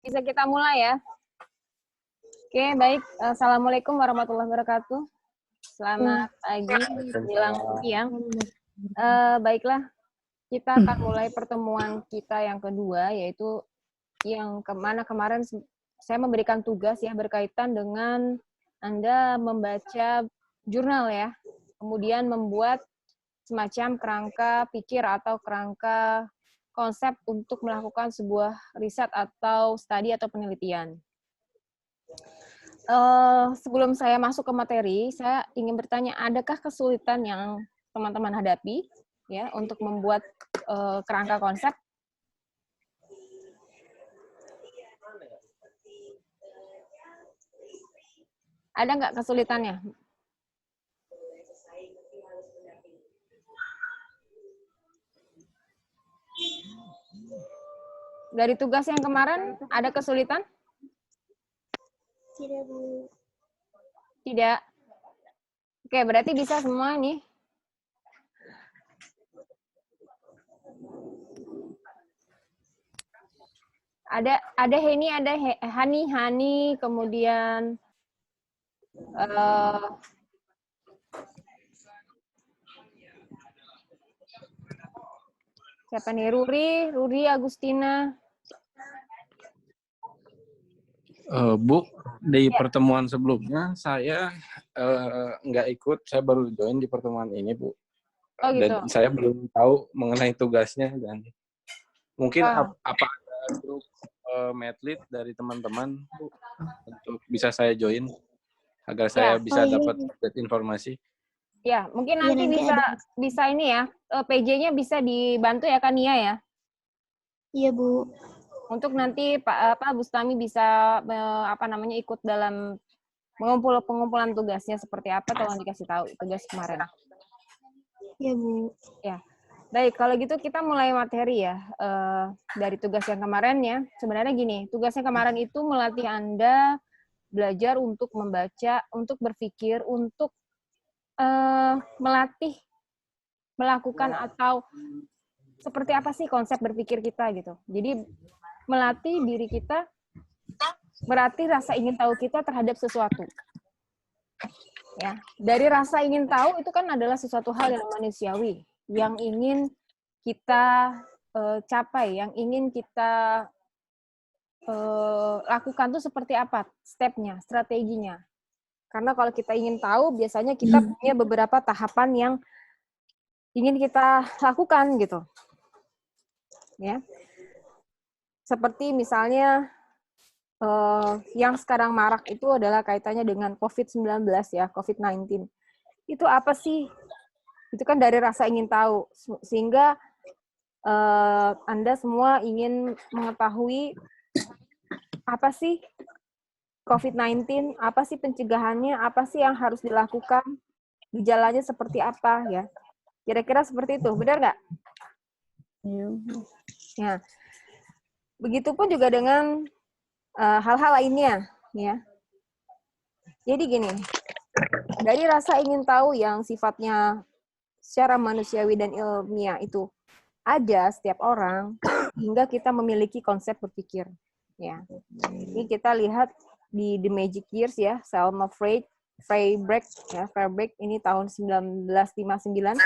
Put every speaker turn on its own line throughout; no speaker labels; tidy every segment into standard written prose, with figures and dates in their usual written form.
Bisa kita mulai ya. Oke, baik. Assalamualaikum warahmatullahi wabarakatuh. Selamat pagi, menjelang siang. Baiklah, kita akan mulai pertemuan kita yang kedua, yaitu yang kemana kemarin saya memberikan tugas ya berkaitan dengan Anda membaca jurnal ya, kemudian membuat semacam kerangka pikir atau kerangka konsep untuk melakukan sebuah riset atau studi atau penelitian. Sebelum saya masuk ke materi, saya ingin bertanya, adakah kesulitan yang teman-teman hadapi ya untuk membuat kerangka konsep? Ada nggak kesulitannya? Dari tugas yang kemarin, ada kesulitan?
Tidak, Bu.
Tidak. Oke, berarti bisa semua nih. Ada Heni, ada Hani, kemudian siapa nih? Ruri Agustina.
Bu, di pertemuan sebelumnya saya nggak ikut, saya baru join di pertemuan ini, Bu.
Oh gitu.
Dan saya belum tahu mengenai tugasnya dan mungkin apa ada grup medlead dari teman-teman, Bu, untuk bisa saya join agar saya bisa dapat informasi.
Ya, mungkin nanti bisa ini ya, PJ-nya bisa dibantu ya kan Nia ya?
Iya, Bu.
Untuk nanti Pak Bustami bisa ikut dalam pengumpulan tugasnya seperti apa, tolong dikasih tahu tugas kemarin.
Iya, Bu.
Ya. Baik, kalau gitu kita mulai materi ya. Dari tugas yang kemarin ya. Sebenarnya gini, tugasnya kemarin itu melatih Anda belajar untuk membaca, untuk berpikir, untuk melatih melakukan atau seperti apa sih konsep berpikir kita gitu. Jadi melatih diri kita berarti rasa ingin tahu kita terhadap sesuatu. Ya, dari rasa ingin tahu itu kan adalah sesuatu hal yang manusiawi, yang ingin kita capai, yang ingin kita lakukan tuh seperti apa stepnya, strateginya. Karena kalau kita ingin tahu, biasanya kita punya beberapa tahapan yang ingin kita lakukan gitu. Ya. Seperti misalnya yang sekarang marak itu adalah kaitannya dengan COVID-19 ya, COVID-19. Itu apa sih? Itu kan dari rasa ingin tahu. Sehingga Anda semua ingin mengetahui apa sih COVID-19, apa sih pencegahannya, apa sih yang harus dilakukan, gejalanya seperti apa ya. Kira-kira seperti itu, benar nggak? Ya. Begitupun juga dengan hal-hal lainnya, ya. Jadi gini, dari rasa ingin tahu yang sifatnya secara manusiawi dan ilmiah itu ada setiap orang, hingga kita memiliki konsep berpikir. Ya, ini kita lihat di The Magic Years ya, Selma Freiberg ya, Freiberg ini tahun 1959.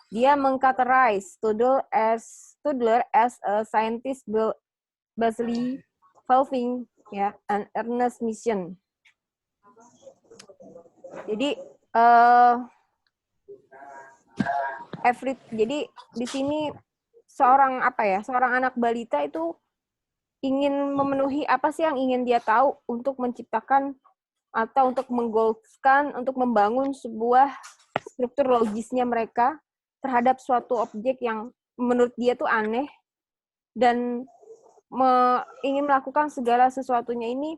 Dia mengcategorize Studler as a scientist basically solving ya an earnest mission. Jadi jadi di sini seorang anak balita itu ingin memenuhi apa sih yang ingin dia tahu untuk menciptakan atau untuk menggoalskan, untuk membangun sebuah struktur logisnya mereka terhadap suatu objek yang menurut dia tuh aneh dan ingin melakukan segala sesuatunya ini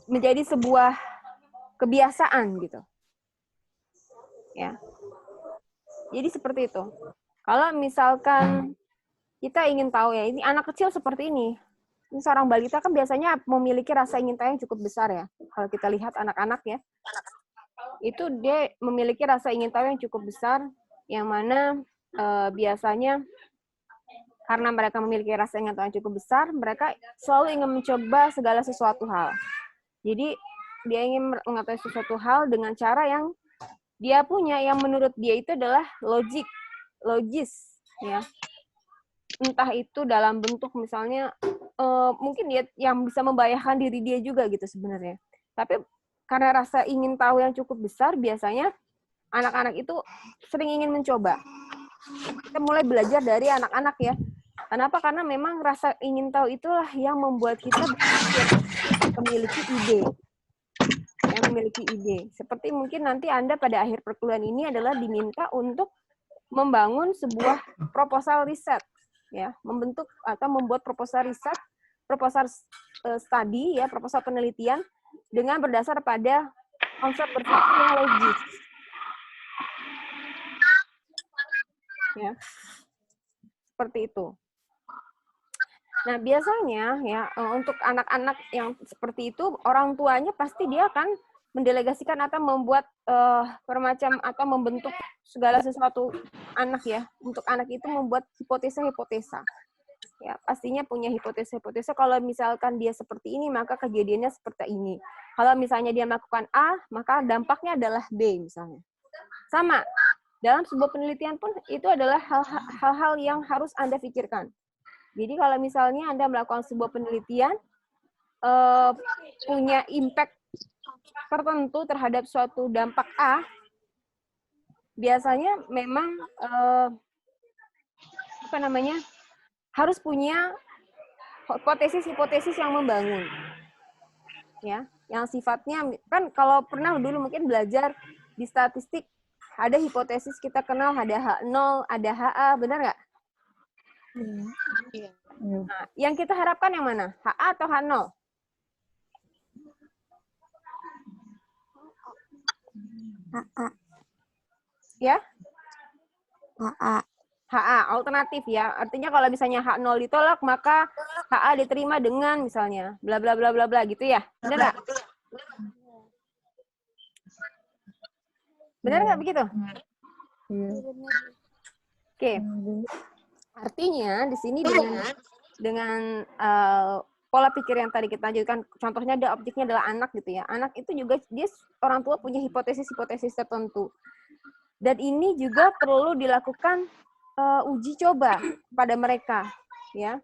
menjadi sebuah kebiasaan gitu. Ya. Jadi seperti itu. Kalau misalkan kita ingin tahu ya, ini anak kecil seperti ini. Ini seorang balita kan biasanya memiliki rasa ingin tahu yang cukup besar ya. Kalau kita lihat anak-anak ya, itu dia memiliki rasa ingin tahu yang cukup besar, yang mana biasanya karena mereka memiliki rasa ingin tahu yang cukup besar, mereka selalu ingin mencoba segala sesuatu hal. Jadi dia ingin mengetahui sesuatu hal dengan cara yang dia punya, yang menurut dia itu adalah logis, ya. Entah itu dalam bentuk misalnya mungkin dia yang bisa membahayakan diri dia juga gitu sebenarnya. Tapi karena rasa ingin tahu yang cukup besar, biasanya anak-anak itu sering ingin mencoba. Kita mulai belajar dari anak-anak ya. Kenapa? Karena memang rasa ingin tahu itulah yang membuat kita memiliki ide. Yang memiliki ide. Seperti mungkin nanti Anda pada akhir perkuliahan ini adalah diminta untuk membangun sebuah proposal riset, ya, membentuk atau membuat proposal riset, proposal studi, ya, proposal penelitian dengan berdasar pada konsep berpikir yang logis. Ya, seperti itu. Nah, biasanya ya untuk anak-anak yang seperti itu, orang tuanya pasti dia akan mendelegasikan atau membuat bermacam atau membentuk segala sesuatu anak ya. Untuk anak itu membuat hipotesa-hipotesa. Ya, pastinya punya hipotesa-hipotesa. Kalau misalkan dia seperti ini, maka kejadiannya seperti ini. Kalau misalnya dia melakukan A, maka dampaknya adalah B misalnya. Sama. Dalam sebuah penelitian pun itu adalah hal-hal yang harus Anda pikirkan. Jadi kalau misalnya Anda melakukan sebuah penelitian, punya impact tertentu terhadap suatu dampak A, biasanya memang harus punya hipotesis yang membangun. Ya, yang sifatnya kan kalau pernah dulu mungkin belajar di statistik, ada hipotesis kita kenal, ada H0, ada HA, benar nggak?
Iya.
Nah, yang kita harapkan yang mana? HA atau H0?
AA.
Ya?
AA.
HA, alternatif ya. Artinya kalau misalnya H0 ditolak, maka HA diterima dengan misalnya bla bla bla bla bla gitu ya. Benar nggak? Benar nggak begitu? Oke. Artinya di sini dengan pola pikir yang tadi kita lanjutkan, contohnya ada objeknya adalah anak gitu ya. Anak itu juga dia orang tua punya hipotesis-hipotesis tertentu. Dan ini juga perlu dilakukan uji coba pada mereka, ya.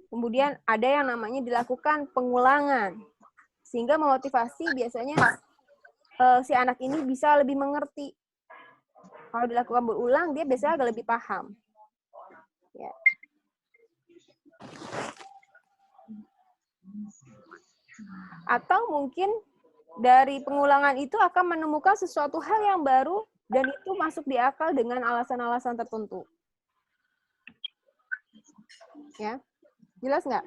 Kemudian ada yang namanya dilakukan pengulangan, sehingga memotivasi biasanya si anak ini bisa lebih mengerti. Kalau dilakukan berulang, dia biasanya agak lebih paham. Ya. Atau mungkin dari pengulangan itu akan menemukan sesuatu hal yang baru dan itu masuk di akal dengan alasan-alasan tertentu. Ya, jelas nggak?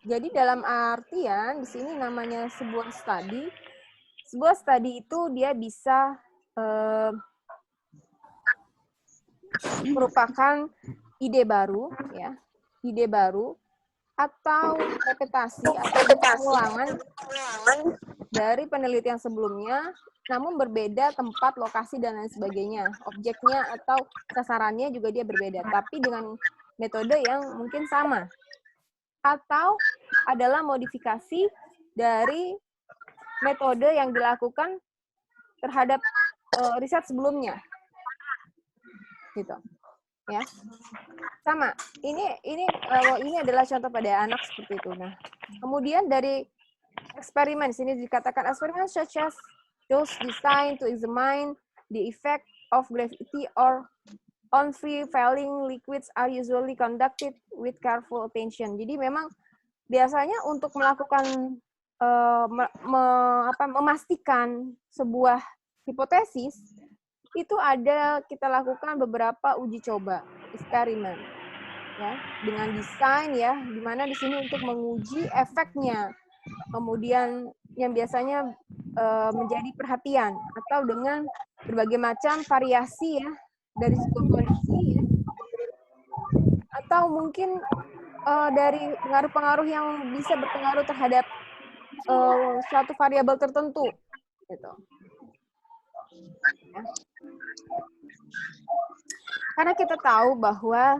Jadi dalam artian di sini namanya sebuah studi. Sebuah studi itu dia bisa merupakan ide baru, ya, ide baru atau repetasi atau pengulangan dari penelitian sebelumnya, namun berbeda tempat, lokasi, dan lain sebagainya. Objeknya atau sasarannya juga dia berbeda, tapi dengan metode yang mungkin sama. Atau adalah modifikasi dari metode yang dilakukan terhadap riset sebelumnya. Gitu. Ya. Sama. Ini adalah contoh pada anak seperti itu. Nah, kemudian dari eksperimen, sini dikatakan eksperimen such as those designed to examine the effect of gravity or on free falling liquids are usually conducted with careful attention. Jadi memang biasanya untuk melakukan memastikan sebuah hipotesis itu kita lakukan beberapa uji coba, eksperimen, ya, dengan desain ya, di mana di sini untuk menguji efeknya. Kemudian yang biasanya menjadi perhatian atau dengan berbagai macam variasi ya dari sebuah kondisi ya, atau mungkin dari pengaruh-pengaruh yang bisa berpengaruh terhadap suatu variabel tertentu, gitu. Ya. Karena kita tahu bahwa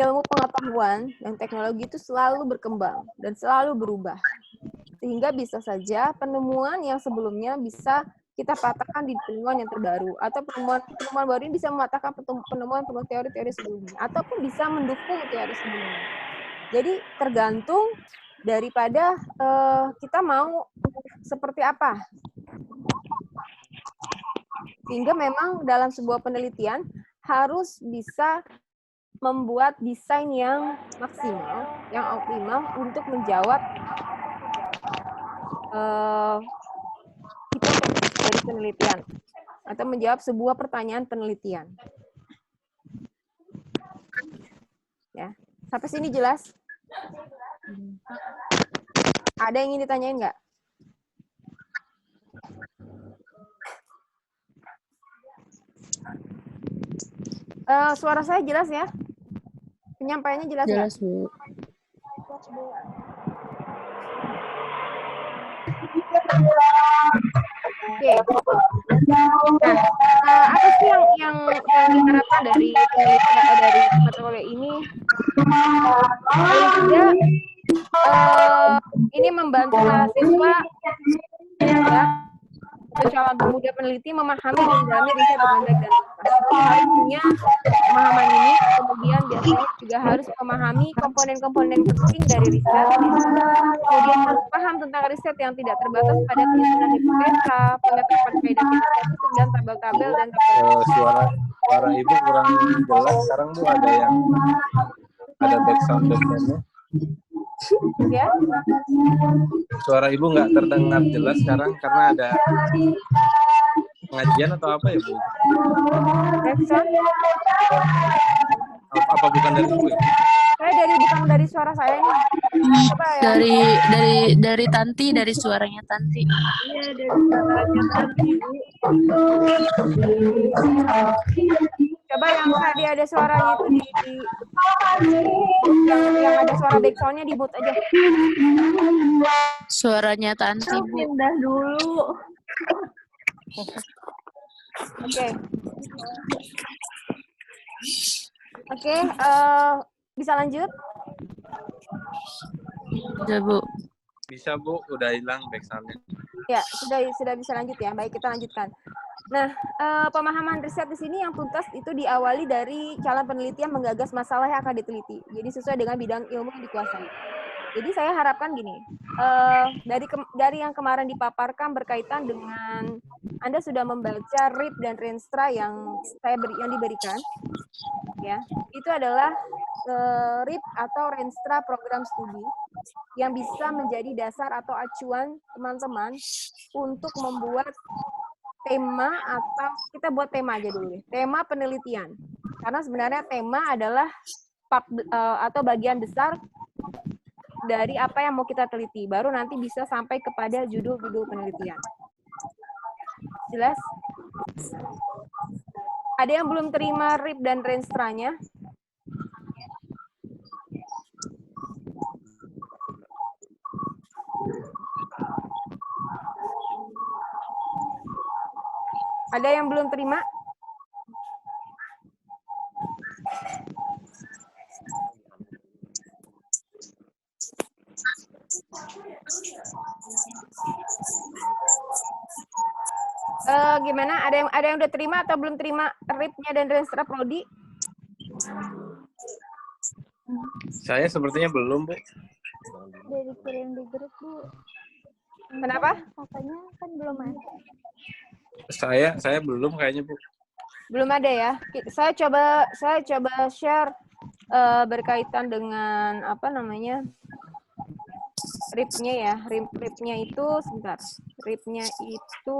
ilmu pengetahuan dan teknologi itu selalu berkembang dan selalu berubah. Sehingga bisa saja penemuan yang sebelumnya bisa kita patahkan di penemuan yang terbaru, atau penemuan baru ini bisa mematahkan penemuan teori-teori sebelumnya, ataupun bisa mendukung teori sebelumnya. Jadi tergantung daripada kita mau seperti apa. Sehingga memang dalam sebuah penelitian harus bisa membuat desain yang maksimal, yang optimal untuk menjawab hipotesis dari penelitian atau menjawab sebuah pertanyaan penelitian. Ya, sampai sini jelas? Ada yang ingin ditanyain nggak? Suara saya jelas ya? Penyampaiannya jelas nggak?
Jelas, Bu.
Oke. Nah, apa sih yang diharapkan dari penelitian dari mata kuliah ini? Paling tidak ini membantu mahasiswa ya, calon pemuda peneliti memahami dan mendalami riset dengan baik dan tuntas. Harus punya pemahaman ini, kemudian biasanya juga harus memahami komponen-komponen penting dari riset, kemudian harus paham tentang riset yang tidak terbatas pada penyusunan hipotesa, penetapan kaidah kuantitatif dan tabel-tabel dan
Suara ibu kurang jelas sekarang, Bu. Ada backsound-nya.
ya.
Suara ibu nggak terdengar jelas sekarang karena ada pengajian atau apa ya, Bu?
Backsound?
Apa bukan dari ibu ya?
Saya bukan dari suara saya nih. Coba ya.
Dari Tanti, dari suaranya Tanti.
Iya, dari suaranya Tanti, Bu. Coba yang tadi ada suaranya itu yang ada suara backsound-nya di mute aja.
Suaranya Tanti, Bu.
Pindah dulu.
Oke. Oke, bisa lanjut?
Udah, Bu.
Bisa, Bu. Udah hilang backsound-nya.
Ya, sudah bisa lanjut ya. Baik, kita lanjutkan. Nah, pemahaman riset di sini yang tuntas itu diawali dari calon peneliti yang menggagas masalah yang akan diteliti. Jadi sesuai dengan bidang ilmu yang dikuasai. Jadi saya harapkan gini, dari yang kemarin dipaparkan berkaitan dengan Anda sudah membaca RIP dan Renstra yang diberikan, ya, itu adalah RIP atau Renstra program studi yang bisa menjadi dasar atau acuan teman-teman untuk membuat tema, atau kita buat tema aja dulu deh, tema penelitian. Karena sebenarnya tema adalah atau bagian besar dari apa yang mau kita teliti. Baru nanti bisa sampai kepada judul-judul penelitian. Jelas? Ada yang belum terima RIP dan Renstra-nya? Ada yang belum terima? Gimana? Ada yang udah terima atau belum terima RIP-nya dan Renstra Prodi?
Saya sepertinya belum, Bu.
Dari kirim di grup, Bu.
Kenapa?
Katanya kan belum ada.
Saya belum kayaknya, Bu.
Belum ada ya. Saya coba share berkaitan dengan apa namanya? RIP-nya ya. RIP-nya itu sebentar. RIP-nya itu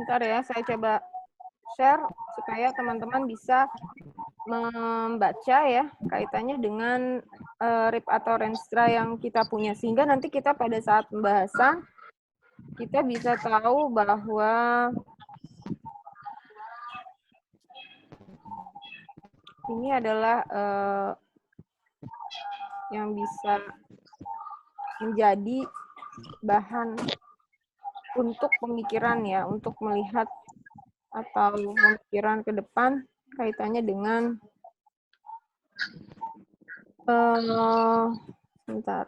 Bentar ya, saya coba share supaya teman-teman bisa membaca ya kaitannya dengan RIP atau Renstra yang kita punya, sehingga nanti kita pada saat pembahasan kita bisa tahu bahwa ini adalah yang bisa menjadi bahan untuk pemikiran ya, untuk melihat atau pemikiran ke depan kaitannya dengan sebentar.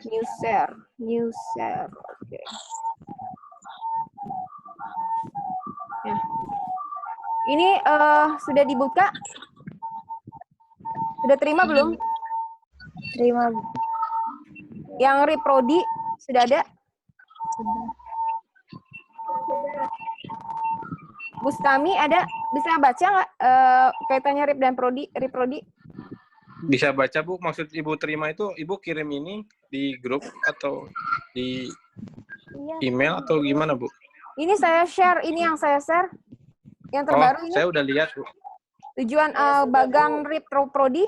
New share. Oke. Ya. Ini sudah dibuka? Sudah terima belum?
Terima.
Yang Riprodi sudah ada? Bustami ada? Bisa baca nggak kaitannya RIP dan Riprodi?
Bisa baca, Bu. Maksud Ibu terima itu Ibu kirim ini di grup atau di email atau gimana, Bu?
Ini saya share, ini yang saya share. Yang terbaru ini.
Saya udah lihat, Bu.
Tujuan Bagang RIP Prodi.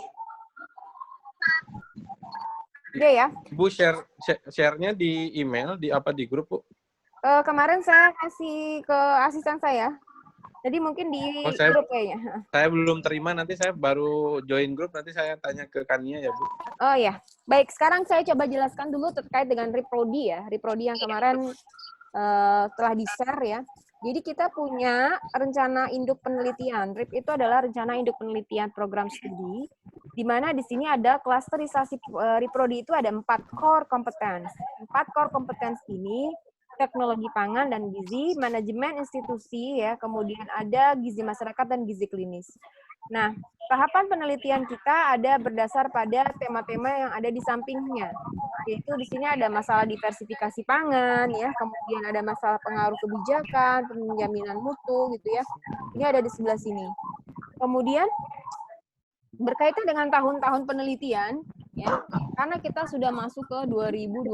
Iya ya.
Bu share-nya di email, di apa, di grup, Bu?
Kemarin saya kasih ke asisten saya. Jadi mungkin di grup kayaknya. Saya
belum terima, nanti saya baru join grup, nanti saya tanya ke Kania ya, Bu.
Oh ya, baik. Sekarang saya coba jelaskan dulu terkait dengan Riprodi ya. Riprodi yang kemarin telah di-share ya. Jadi kita punya rencana induk penelitian. RIP itu adalah rencana induk penelitian program studi, di mana di sini ada klasterisasi Riprodi itu ada 4 core competence. 4 core competence ini teknologi pangan dan gizi, manajemen institusi ya, kemudian ada gizi masyarakat dan gizi klinis. Nah, tahapan penelitian kita ada berdasar pada tema-tema yang ada di sampingnya. Yaitu di sini ada masalah diversifikasi pangan ya, kemudian ada masalah pengaruh kebijakan, penjaminan mutu gitu ya. Ini ada di sebelah sini. Kemudian berkaitan dengan tahun-tahun penelitian ya, karena kita sudah masuk ke 2020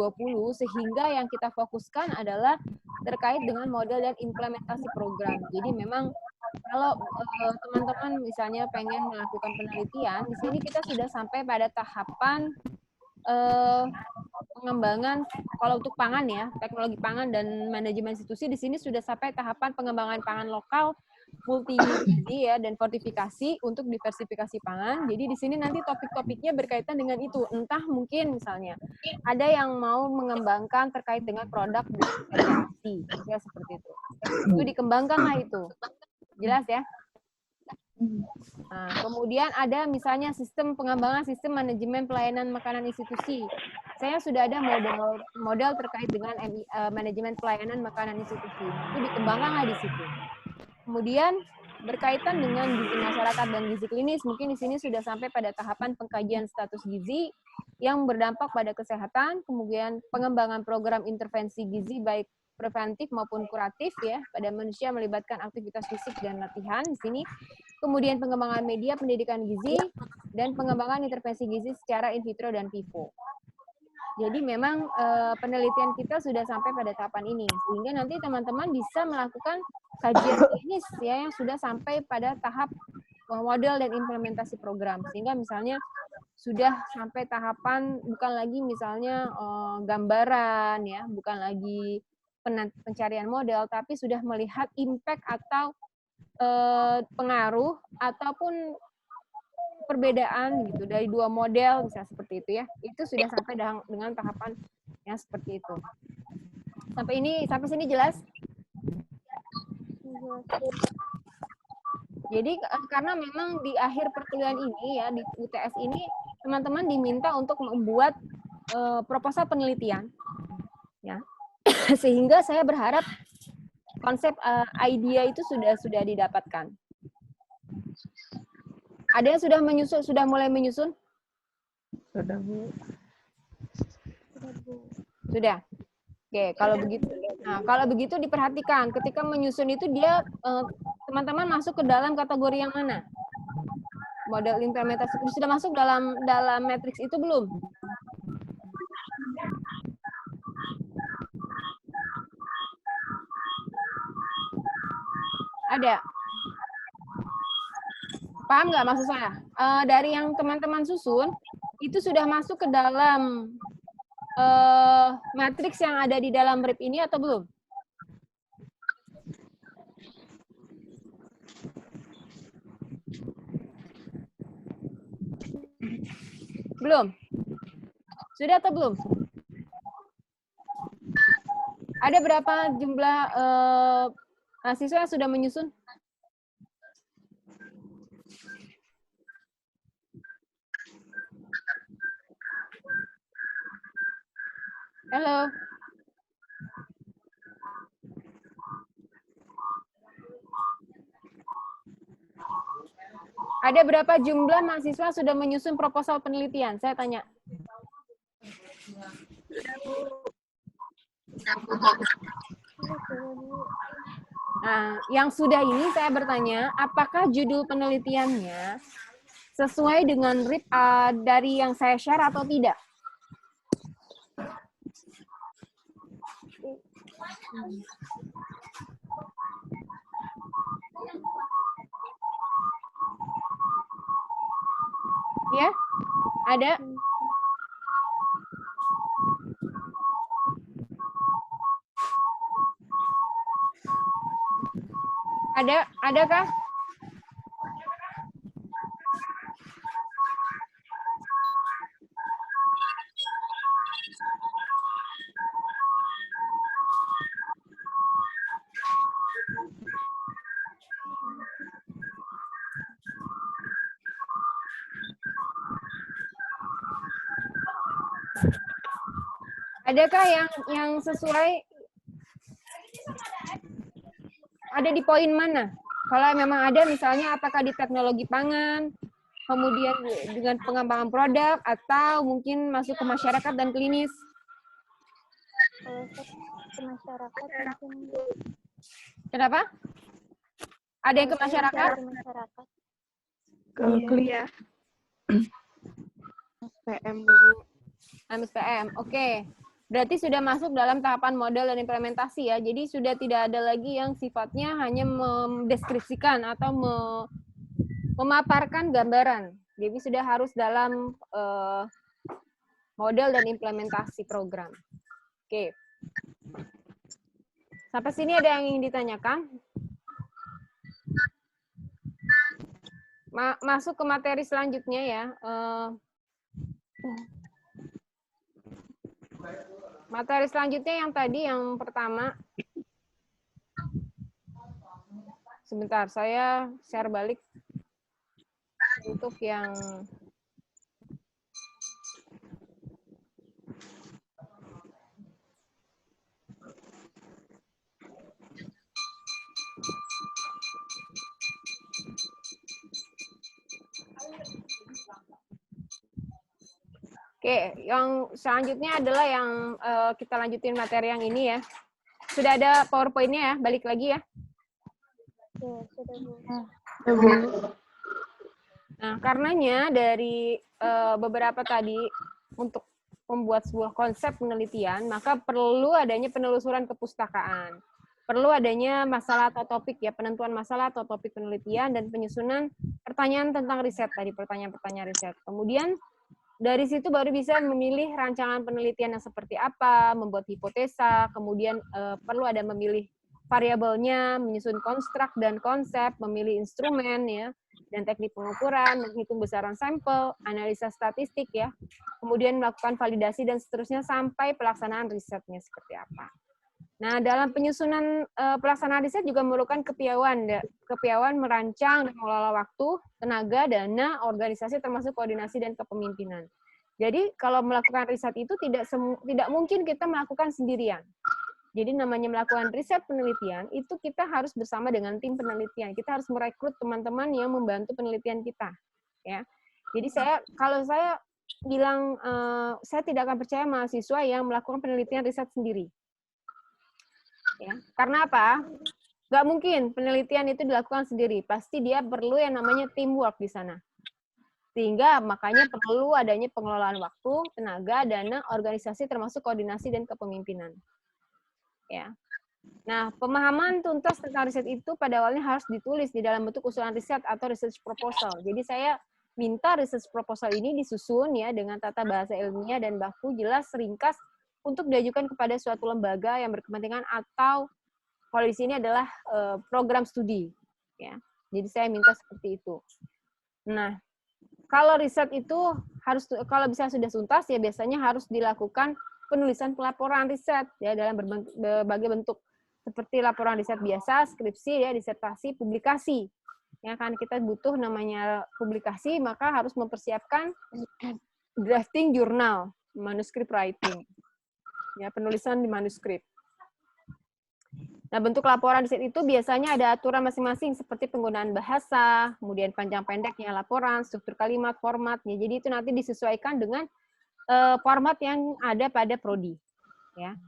sehingga yang kita fokuskan adalah terkait dengan model dan implementasi program. Jadi memang kalau teman-teman misalnya pengen melakukan penelitian, di sini kita sudah sampai pada tahapan pengembangan, kalau untuk pangan ya, teknologi pangan dan manajemen institusi, di sini sudah sampai tahapan pengembangan pangan lokal, multi gizi ya, dan fortifikasi untuk diversifikasi pangan. Jadi di sini nanti topik-topiknya berkaitan dengan itu. Entah mungkin misalnya ada yang mau mengembangkan terkait dengan produk diversifikasi, ya seperti itu. Itu dikembangkanlah itu. Jelas ya? Nah, kemudian ada misalnya sistem pengembangan sistem manajemen pelayanan makanan institusi. Saya sudah ada model terkait dengan manajemen pelayanan makanan institusi. Itu dikembangkanlah di situ. Kemudian berkaitan dengan gizi masyarakat dan gizi klinis, mungkin di sini sudah sampai pada tahapan pengkajian status gizi yang berdampak pada kesehatan, kemudian pengembangan program intervensi gizi baik preventif maupun kuratif ya pada manusia melibatkan aktivitas fisik dan latihan di sini. Kemudian pengembangan media pendidikan gizi dan pengembangan intervensi gizi secara in vitro dan vivo. Jadi memang penelitian kita sudah sampai pada tahapan ini, sehingga nanti teman-teman bisa melakukan kajian klinis ya yang sudah sampai pada tahap model dan implementasi program, sehingga misalnya sudah sampai tahapan bukan lagi misalnya gambaran ya, bukan lagi pencarian model, tapi sudah melihat impact atau pengaruh ataupun perbedaan gitu dari dua model bisa seperti itu ya. Itu sudah sampai dengan tahapan yang seperti itu. Sampai sini jelas? Jadi karena memang di akhir perkuliahan ini ya di UTS ini teman-teman diminta untuk membuat proposal penelitian ya. Sehingga saya berharap konsep idea itu sudah didapatkan. Ada yang sudah mulai menyusun?
Sudah, Bu.
Sudah. Oke, kalau begitu diperhatikan ketika menyusun itu dia teman-teman masuk ke dalam kategori yang mana? Model implementasi sudah masuk dalam matriks itu belum? Ada. Paham nggak maksud saya? Dari yang teman-teman susun, itu sudah masuk ke dalam matriks yang ada di dalam brief ini atau belum? Belum? Sudah atau belum? Ada berapa jumlah mahasiswa yang sudah menyusun? Halo. Ada berapa jumlah mahasiswa sudah menyusun proposal penelitian? Saya tanya. Nah, yang sudah ini saya bertanya, apakah judul penelitiannya sesuai dengan brief dari yang saya share atau tidak? Ya, ada. Adakah? Adakah yang sesuai? Ada di poin mana? Kalau memang ada, misalnya apakah di teknologi pangan, kemudian dengan pengembangan produk, atau mungkin masuk ke masyarakat dan klinis?
Kalau ke masyarakat mungkin.
Kenapa? Ada yang ke masyarakat?
Ke masyarakat.
Kalau kuliah. SPM dulu.
MSPM, oke. Berarti sudah masuk dalam tahapan model dan implementasi ya. Jadi sudah tidak ada lagi yang sifatnya hanya mendeskripsikan atau memaparkan gambaran. Jadi sudah harus dalam model dan implementasi program. Oke. Sampai sini ada yang ingin ditanyakan? Masuk ke materi selanjutnya ya. Materi selanjutnya yang tadi, yang pertama. Sebentar, saya share balik untuk yang Oke, yang selanjutnya adalah yang kita lanjutin materi yang ini ya. Sudah ada PowerPoint-nya ya, balik lagi ya.
Ya, sudah Bu.
Nah, karenanya dari beberapa tadi untuk membuat sebuah konsep penelitian, maka perlu adanya penelusuran kepustakaan. Perlu adanya masalah atau topik ya, penentuan masalah atau topik penelitian dan penyusunan pertanyaan tentang riset tadi, pertanyaan-pertanyaan riset. Kemudian dari situ baru bisa memilih rancangan penelitian yang seperti apa, membuat hipotesa, kemudian perlu ada memilih variabelnya, menyusun konstruk dan konsep, memilih instrumen ya, dan teknik pengukuran, menghitung besaran sampel, analisa statistik ya, kemudian melakukan validasi dan seterusnya sampai pelaksanaan risetnya seperti apa. Nah, dalam penyusunan pelaksanaan riset juga memerlukan kepiawaian merancang dan mengelola waktu, tenaga, dana, organisasi termasuk koordinasi dan kepemimpinan. Jadi kalau melakukan riset itu tidak mungkin kita melakukan sendirian. Jadi namanya melakukan riset penelitian itu kita harus bersama dengan tim penelitian. Kita harus merekrut teman-teman yang membantu penelitian kita, ya. Jadi kalau saya bilang saya tidak akan percaya mahasiswa yang melakukan penelitian riset sendiri. Ya, karena apa? Nggak mungkin penelitian itu dilakukan sendiri. Pasti dia perlu yang namanya teamwork di sana. Sehingga makanya perlu adanya pengelolaan waktu, tenaga, dana, organisasi termasuk koordinasi dan kepemimpinan. Ya. Nah, pemahaman tuntas tentang riset itu pada awalnya harus ditulis di dalam bentuk usulan riset atau research proposal. Jadi saya minta research proposal ini disusun ya dengan tata bahasa ilmiah dan baku, jelas, ringkas untuk diajukan kepada suatu lembaga yang berkepentingan atau kalau di sini adalah program studi ya. Jadi saya minta seperti itu. Nah, kalau riset itu harus kalau bisa sudah tuntas ya biasanya harus dilakukan penulisan pelaporan riset ya dalam berbagai bentuk seperti laporan riset biasa, skripsi ya, disertasi, publikasi. Ya kan kita butuh namanya publikasi, maka harus mempersiapkan drafting jurnal, manuskrip writing. Ya, penulisan di manuskrip. Nah, bentuk laporan riset itu biasanya ada aturan masing-masing seperti penggunaan bahasa, kemudian panjang pendeknya laporan, struktur kalimat, formatnya. Jadi itu nanti disesuaikan dengan format yang ada pada prodi, ya.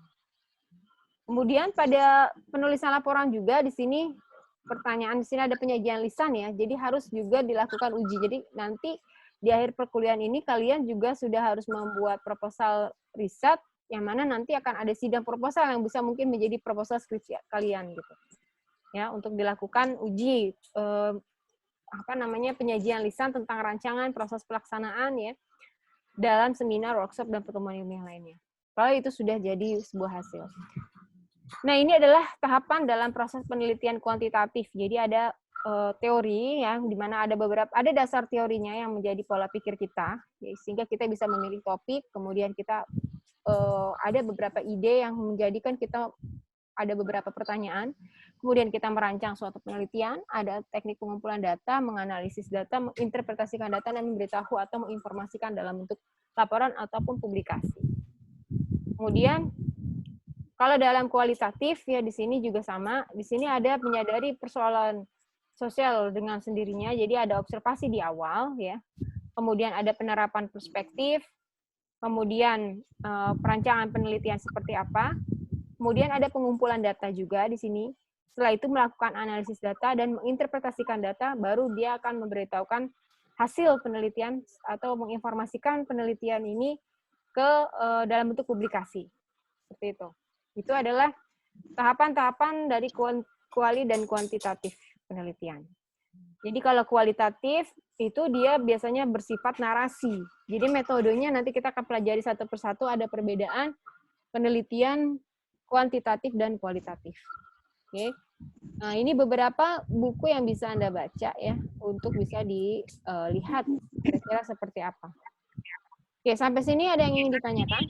Kemudian pada penulisan laporan juga di sini pertanyaan di sini ada penyajian lisan ya. Jadi harus juga dilakukan uji. Jadi nanti di akhir perkuliahan ini kalian juga sudah harus membuat proposal riset yang mana nanti akan ada sidang proposal yang bisa mungkin menjadi proposal skripsi kalian gitu. Ya, untuk dilakukan uji penyajian lisan tentang rancangan proses pelaksanaan ya dalam seminar, workshop dan pertemuan ilmiah lainnya. Kalau itu sudah jadi sebuah hasil. Nah, ini adalah tahapan dalam proses penelitian kuantitatif. Jadi ada teori yang di mana ada dasar teorinya yang menjadi pola pikir kita, ya, sehingga kita bisa memilih topik, kemudian kita ada beberapa ide yang menjadikan kita ada beberapa pertanyaan, kemudian kita merancang suatu penelitian, ada teknik pengumpulan data, menganalisis data, menginterpretasikan data, dan memberitahu atau menginformasikan dalam bentuk laporan ataupun publikasi. Kemudian kalau dalam kualitatif ya di sini juga sama. Di sini ada menyadari persoalan sosial dengan sendirinya. Jadi ada observasi di awal ya. Kemudian ada penerapan perspektif. Kemudian perancangan penelitian seperti apa. Kemudian ada pengumpulan data juga di sini. Setelah itu melakukan analisis data dan menginterpretasikan data, baru dia akan memberitahukan hasil penelitian atau menginformasikan penelitian ini ke dalam bentuk publikasi. Seperti itu. Itu adalah tahapan-tahapan dari kuali dan kuantitatif penelitian. Jadi kalau kualitatif itu dia biasanya bersifat narasi. Jadi metodenya nanti kita akan pelajari satu persatu, ada perbedaan penelitian kuantitatif dan kualitatif. Oke. Nah, ini beberapa buku yang bisa Anda baca ya untuk bisa dilihat kira-kira seperti apa. Oke, sampai sini ada yang ingin ditanyakan?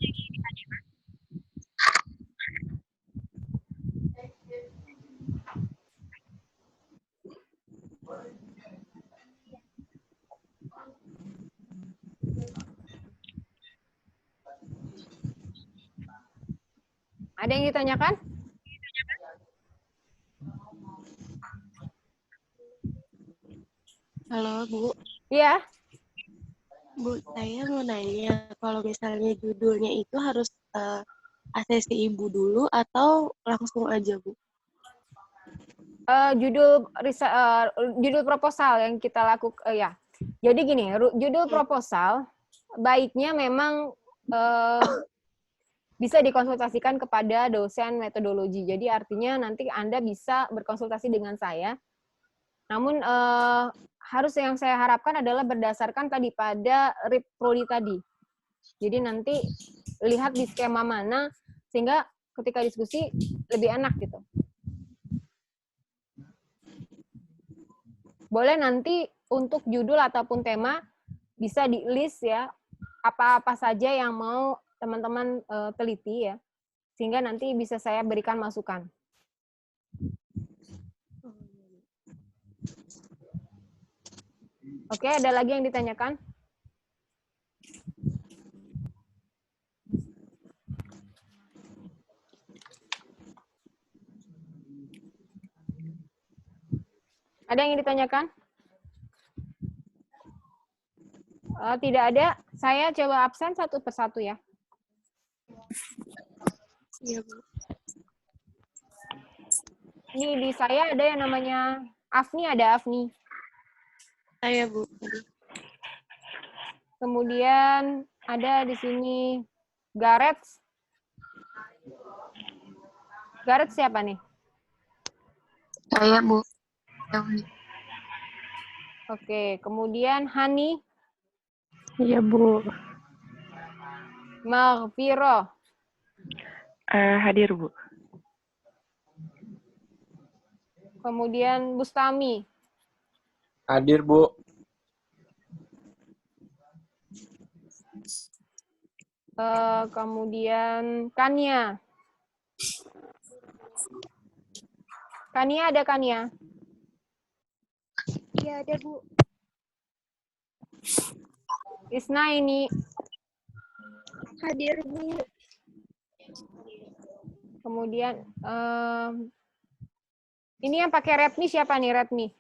Ada yang ditanyakan?
Halo, Bu.
Iya.
Bu, saya mau nanya, kalau misalnya judulnya itu harus ACC Ibu dulu atau langsung aja, Bu?
Judul proposal yang kita lakukan ya. Jadi gini, judul proposal baiknya memang bisa dikonsultasikan kepada dosen metodologi. Jadi artinya nanti Anda bisa berkonsultasi dengan saya. Namun harus yang saya harapkan adalah berdasarkan tadi pada RIP Prodi tadi. Jadi nanti lihat di skema mana sehingga ketika diskusi lebih enak gitu. Boleh nanti untuk judul ataupun tema bisa di-list ya apa-apa saja yang mau teman-teman teliti ya, sehingga nanti bisa saya berikan masukan. Oke, ada lagi yang ditanyakan? Ada yang ingin ditanyakan? Tidak ada. Saya coba absen satu persatu ya.
Iya, Bu.
Ini di saya ada yang namanya Afni, ada Afni.
Saya, Bu.
Kemudian ada di sini Gareth. Gareth siapa nih?
Saya, Bu.
Oke, kemudian Hani,
Iya, Bu.
Maghfirah,
Hadir, Bu.
kemudian Bustami,
Hadir, Bu.
kemudian Kania. Kania ada Kania?
Iya ada Bu.
Isnaini,
Hadir Bu.
kemudian ini yang pakai Redmi siapa nih Redmi?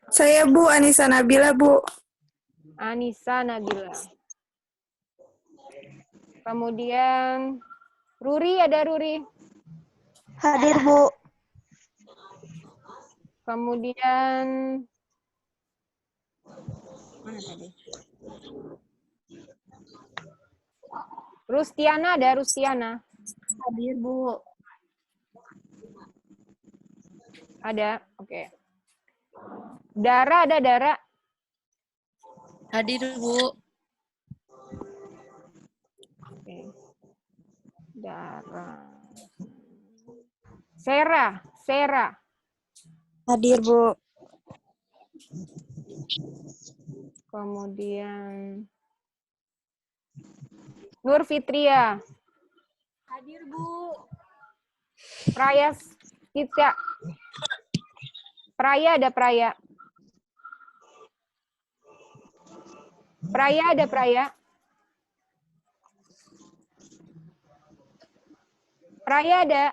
Saya Bu, Anissa Nabila, Bu.
Anissa Nabila. Kemudian Ruri, ada Ruri.
Hadir Bu.
Kemudian mana tadi? Rustiana, ada Rustiana.
Hadir, Bu.
Ada, oke. Dara, ada Dara.
Hadir, Bu.
Oke. Dara. Sera, Sera.
Hadir, Bu.
Kemudian Nur Fitria.
Hadir, Bu.
Prayas kita. Praya, ada Praya. Praya, ada Praya. Praya ada.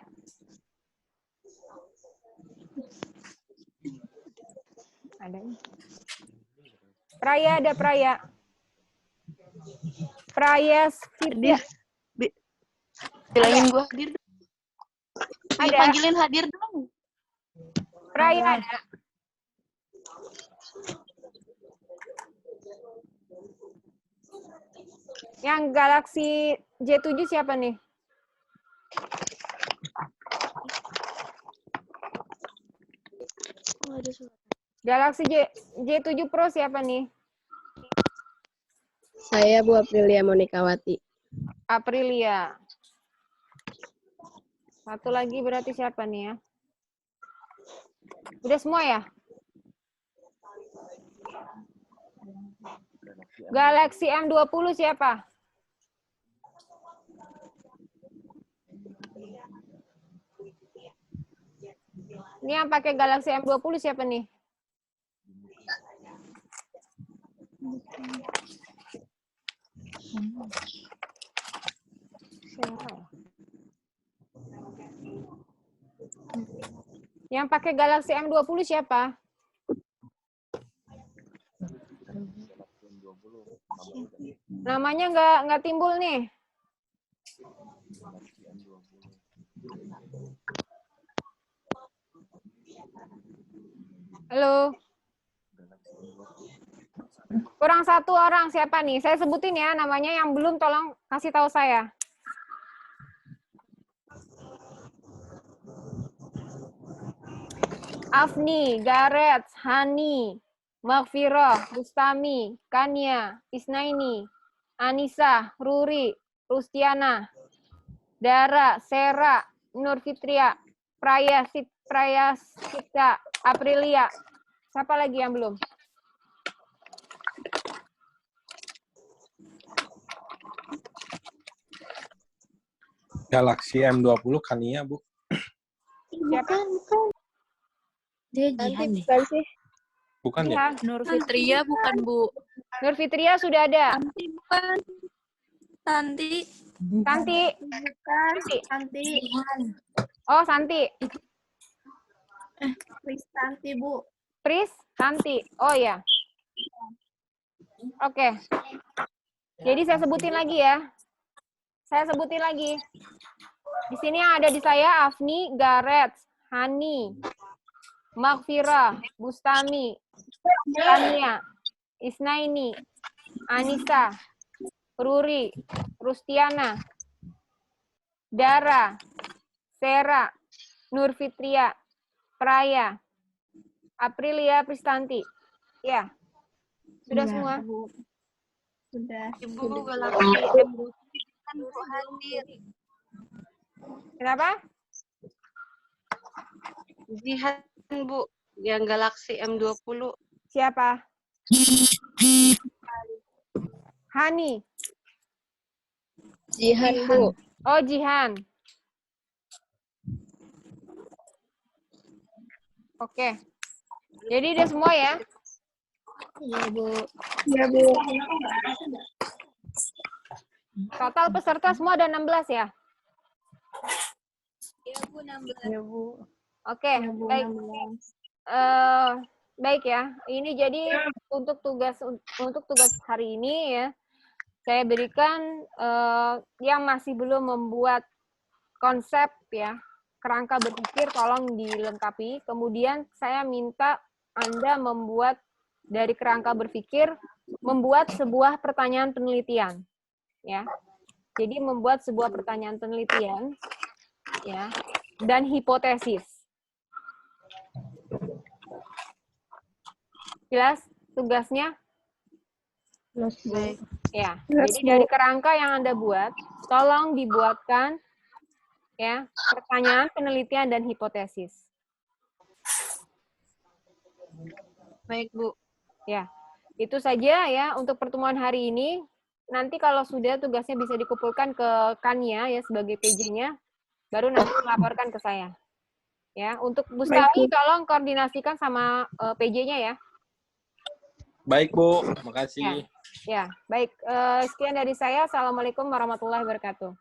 Ada. Praya, ada Praya. Praya Fitria.
Bilangin gua hadir.
Ada.
Panggilin hadir dong.
Praya ada. Yang Galaxy J7 siapa nih?
Oh, ada suara.
Galaxy J7 Pro siapa nih?
Saya Bu Aprilia Monikawati.
Aprilia. Satu lagi berarti siapa nih ya? Udah semua ya? Galaxy M20 siapa? Ini yang pakai Galaxy M20 siapa nih? Yang pakai Galaxy M20 siapa? Namanya nggak timbul nih. Halo. Kurang satu orang, siapa nih? Saya sebutin ya namanya, yang belum tolong kasih tahu saya. Afni, Gareth, Hani, Maghfirah, Bustami, Kania, Isnaini, Anissa, Ruri, Rustiana, Dara, Sera, Nur Fitria, Praya Sita, Aprilia. Siapa lagi yang belum?
Galaxy M20 Kania, Bu.
Siapa?
Dia Jihan nih.
Bukan sih.
Bukan ya?
Nur Fitria bukan, Bu.
Nur Fitria sudah ada.
Santi, bukan. Santi.
Santi.
Bukan. Santi.
Oh, Santi.
Santi, Bu.
Pris, Santi. Oh ya. Oke. Jadi saya sebutin lagi ya. Saya sebutin lagi. Di sini yang ada di saya Afni, Gareth, Hani, Maghfirah, Bustami, Kania, Isnaini, Anissa, Ruri, Rustiana, Dara, Vera, Nurfitria, Praya, Aprilia Pristanti. Ya, sudah semua.
Sudah.
Ibu Galaxy M20 kan Bu hadir.
Kenapa?
Jihan Bu, yang Galaxy M20.
Siapa? Hani.
Jihan, Bu.
Oh, Jihan. Oke. Jadi udah semua ya?
Iya, Bu.
Iya, Bu.
Total peserta semua ada 16 ya?
Iya, Bu, 16.
Iya, Bu.
Oke, baik. Baik ya. Ini jadi untuk tugas hari ini ya, saya berikan yang masih belum membuat konsep ya, kerangka berpikir tolong dilengkapi. Kemudian saya minta Anda membuat dari kerangka berpikir, membuat sebuah pertanyaan penelitian. Ya. Jadi membuat sebuah pertanyaan penelitian ya, dan hipotesis. Jelas tugasnya?
Baik.
Ya.
Jelas,
Jadi
Bu.
dari kerangka yang Anda buat, tolong dibuatkan ya, pertanyaan penelitian dan hipotesis.
Baik, Bu.
Ya. Itu saja ya untuk pertemuan hari ini. Nanti kalau sudah tugasnya bisa dikumpulkan ke Kania ya sebagai PJ-nya, baru nanti melaporkan ke saya. Ya, untuk Bustami tolong koordinasikan sama PJ-nya ya.
Baik, Bu. Makasih.
Ya, baik. Sekian dari saya. Assalamualaikum warahmatullahi wabarakatuh.